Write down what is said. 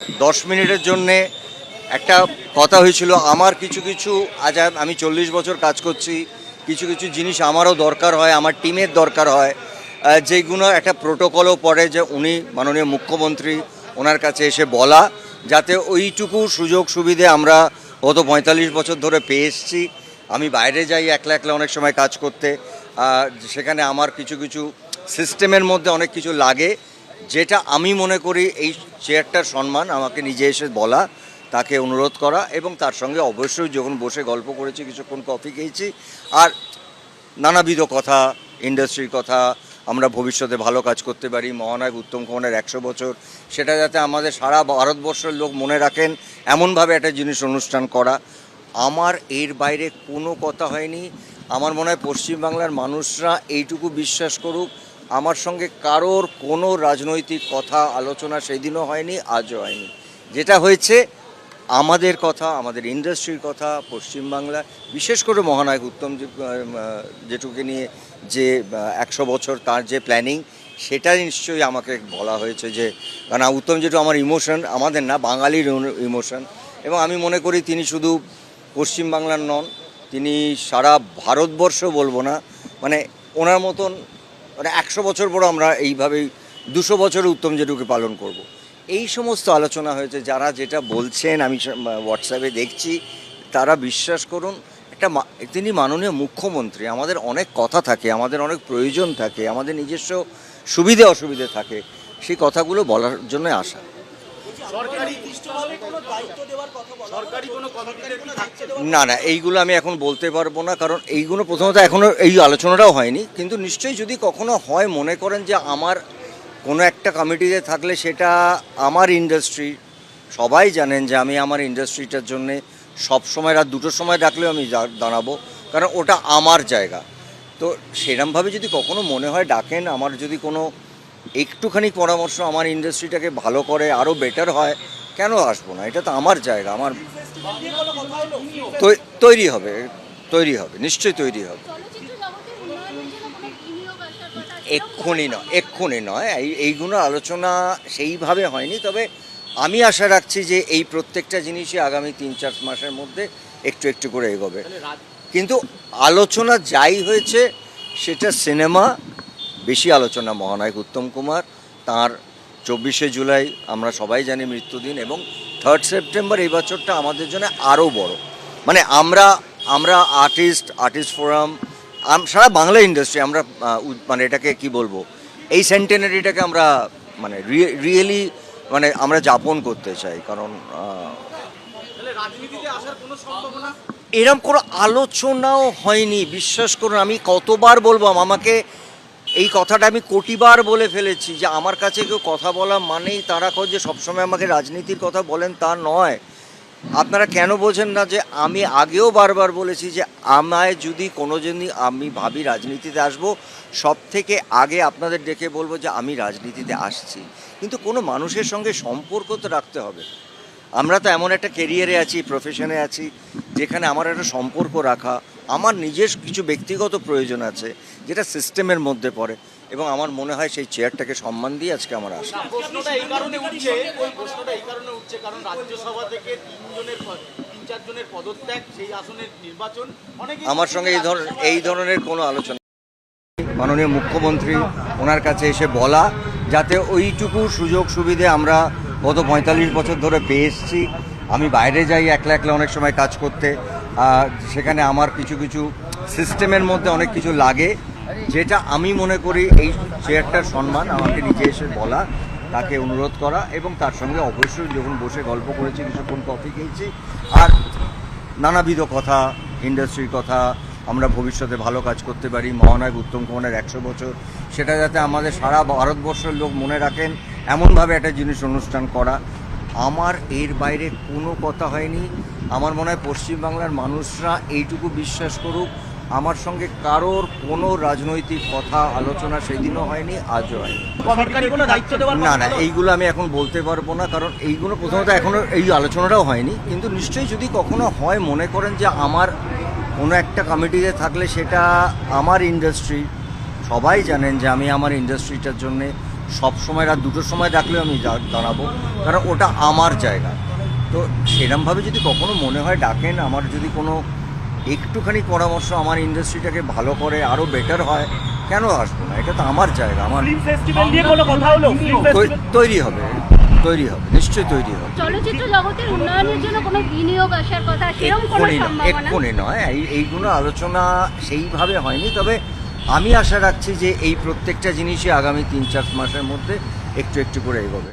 10 মিনিটের জন্যে একটা কথা হয়েছিল। আমার কিছু কিছু আজ আমি 40 বছর কাজ করছি, কিছু কিছু জিনিস আমারও দরকার হয়, আমার টিমের দরকার হয়, যেগুলো একটা প্রোটোকলও পড়ে যে উনি মাননীয় মুখ্যমন্ত্রী ওনার কাছে এসে বলা, যাতে ওইটুকু সুযোগ সুবিধে আমরা গত 45 বছর ধরে পেয়ে এসেছি। আমি বাইরে যাই একলা একলা অনেক সময় কাজ করতে, সেখানে আমার কিছু কিছু সিস্টেমের মধ্যে অনেক কিছু লাগে, যেটা আমি মনে করি এই চেয়ারটার সম্মান আমাকে নিজে এসে বলা, তাকে অনুরোধ করা, এবং তার সঙ্গে অবশ্যই যখন বসে গল্প করেছি, কিছুক্ষণ কফি খেয়েছি, আর নানাবিধ কথা, ইন্ডাস্ট্রির কথা, আমরা ভবিষ্যতে ভালো কাজ করতে পারি, মহানায়ক উত্তম কুমারের 100 বছর, সেটা যাতে আমাদের সারা ভারতবর্ষের লোক মনে রাখেন এমনভাবে একটা জিনিস অনুষ্ঠান করা। আমার এর বাইরে কোনো কথা হয়নি। আমার মনে হয় পশ্চিমবাংলার মানুষরা এইটুকু বিশ্বাস করুক, আমার সঙ্গে কারোর কোনো রাজনৈতিক কথা আলোচনা সেই দিনও হয়নি, আজও হয়নি। যেটা হয়েছে আমাদের কথা, আমাদের ইন্ডাস্ট্রির কথা, পশ্চিমবাংলা বিশেষ করে মহানায়ক উত্তম যেটুকে নিয়ে যে 100 বছর তার যে প্ল্যানিং, সেটা নিশ্চয়ই আমাকে বলা হয়েছে। যে কারণ উত্তম যেটু আমার ইমোশন, আমাদের না, বাঙালির ইমোশন, এবং আমি মনে করি তিনি শুধু পশ্চিমবাংলার নন, তিনি সারা ভারতবর্ষ বলবো না, মানে ওনার মতন, মানে 100 বছর পর আমরা এইভাবেই 200 বছর উত্তম যেটুকে পালন করব। এই সমস্ত আলোচনা হয়েছে। যারা যেটা বলছেন আমি হোয়াটসঅ্যাপে দেখছি, তারা বিশ্বাস করুন, তিনি মাননীয় মুখ্যমন্ত্রী, আমাদের অনেক কথা থাকে, আমাদের অনেক প্রয়োজন থাকে, আমাদের নিজস্ব সুবিধে অসুবিধে থাকে, সেই কথাগুলো বলার জন্য আসা। না না, এইগুলো আমি এখন বলতে পারবো না, কারণ এইগুলো প্রথমত এখনও এই আলোচনাটাও হয়নি। কিন্তু নিশ্চয়ই যদি কখনো হয়, মনে করেন যে আমার কোনো একটা কমিটিতে থাকলে, সেটা আমার ইন্ডাস্ট্রি, সবাই জানেন যে আমি আমার ইন্ডাস্ট্রিটার জন্যে সবসময় রাত 2টোর সময় ডাকলেও আমি দাঁড়াবো, কারণ ওটা আমার জায়গা। তো সেরমভাবে যদি কখনো মনে হয় ডাকেন, আমার যদি কোনো একটুখানি পরামর্শ আমার ইন্ডাস্ট্রিটাকে ভালো করে আরও বেটার হয়, কেন আসবো না? এটা তো আমার জায়গা, আমার তৈরি হবে, নিশ্চয়ই তৈরি হবে। এক্ষুনি নয়, এইগুলো আলোচনা সেইভাবে হয়নি। তবে আমি আশা রাখছি যে এই প্রত্যেকটা জিনিসই আগামী 3-4 মাসের মধ্যে একটু একটু করে এগোবে। কিন্তু আলোচনা যাই হয়েছে, সেটা সিনেমা বেশি আলোচনা। মহানায়ক উত্তম কুমার, তাঁর 24শে জুলাই আমরা সবাই জানি মৃত্যুদিন, এবং 3rd সেপ্টেম্বর এই বছরটা আমাদের জন্য আরও বড়। মানে আমরা আর্টিস্ট ফোরাম, সারা বাংলা ইন্ডাস্ট্রি, আমরা মানে এটাকে কি বলবো, এই সেন্টেনারিটাকে আমরা মানে রিয়েলি মানে আমরা যাপন করতে চাই। কারণ এরম কোনো আলোচনাও হয়নি, বিশ্বাস করুন। আমি কতবার বলবো, আমাকে এই কথাটা আমি কোটিবার বলে ফেলেছি, যে আমার কাছে কেউ কথা বলা মানেই তারা যে সবসময় আমাকে রাজনীতির কথা বলেন, তা নয়। আপনারা কেন বোঝেন না যে আমি আগেও বারবার বলেছি যে আমায় যদি কোনো দিনই আমি ভাবি রাজনীতিতে আসবো, সব থেকে আগে আপনাদের ডেকে বলবো যে আমি রাজনীতিতে আসছি। কিন্তু কোনো মানুষের সঙ্গে সম্পর্ক তো রাখতে হবে। আমরা তো এমন একটা ক্যারিয়ারে আছি, প্রফেশনে আছি, যেখানে আমার একটা সম্পর্ক রাখা, আমার নিজের কিছু ব্যক্তিগত প্রয়োজন আছে, যেটা সিস্টেমের মধ্যে পড়ে, এবং আমার মনে হয় সেই চেয়ারটাকে সম্মান দিয়ে আজকে আমার আসা। প্রশ্নটা এই কারণে উঠছে কারণ রাজ্যসভা থেকে 3-4 জনের পদত্যাগ, সেই আসনের নির্বাচন, আমার সঙ্গে এই ধরনের কোনো আলোচনা, মাননীয় মুখ্যমন্ত্রী ওনার কাছে এসে বলা, যাতে ওইটুকু সুযোগ সুবিধে আমরা গত 45 বছর ধরে পেয়ে এসেছি। আমি বাইরে যাই একলা একলা অনেক সময় কাজ করতে, সেখানে আমার কিছু কিছু সিস্টেমের মধ্যে অনেক কিছু লাগে, যেটা আমি মনে করি এই চেয়ারটার সম্মান আমাকে নিজে এসে বলা, তাকে অনুরোধ করা, এবং তার সঙ্গে অবশ্যই যখন বসে গল্প করেছি, কিছুক্ষণ কফি খেয়েছি, আর নানাবিধ কথা, ইন্ডাস্ট্রির কথা, আমরা ভবিষ্যতে ভালো কাজ করতে পারি, মহানায়ক উত্তম কুমারের 100 বছর, সেটা যাতে আমাদের সারা ভারতবর্ষের লোক মনে রাখেন এমনভাবে একটা জিনিস অনুষ্ঠান করা। আমার এর বাইরে কোনো কথা হয়নি। আমার মনে হয় পশ্চিমবাংলার মানুষরা এইটুকু বিশ্বাস করুক, আমার সঙ্গে কারোর কোনো রাজনৈতিক কথা আলোচনা সেদিনও হয়নি, আজও হয়নি। না না, এইগুলো আমি এখন বলতে পারবো না, কারণ এইগুলো প্রথমত এখনও এই আলোচনাটাও হয়নি। কিন্তু নিশ্চয়ই যদি কখনো হয়, মনে করেন যে আমার কোনো একটা কমিটিতে থাকলে, সেটা আমার ইন্ডাস্ট্রি, সবাই জানেন যে আমি আমার ইন্ডাস্ট্রিটার জন্যে সব সময় রাত 2টোর সময় ডাকলেও আমি দাঁড়াবো, কারণ ওটা আমার জায়গা। তো সেরমভাবে যদি কখনো মনে হয় ডাকেন, আমার যদি কোনো একটুখানি পরামর্শ আমার ইন্ডাস্ট্রিটাকে ভালো করে আরও বেটার হয়, কেন আসবো না? এটা তো আমার জায়গা, আমার ফিল্ম ফেস্টিভ্যাল নিয়ে কোনো কথা হলো? ফিল্ম ফেস্টিভ্যাল তৈরি হবে, নিশ্চয়ই তৈরি হবে। চলচ্চিত্র জগতের উন্নয়নের জন্য কোনো বিনিয়োগ আসার কথা, সেরকম কোনো সম্ভাবনা? এক্ষুনি নয়, এইগুলো আলোচনা সেইভাবে হয়নি, তবে আমি আশা রাখছি যে এই প্রত্যেকটা জিনিসই আগামী 3-4 মাসের মধ্যে একটু একটু করে এগোবে।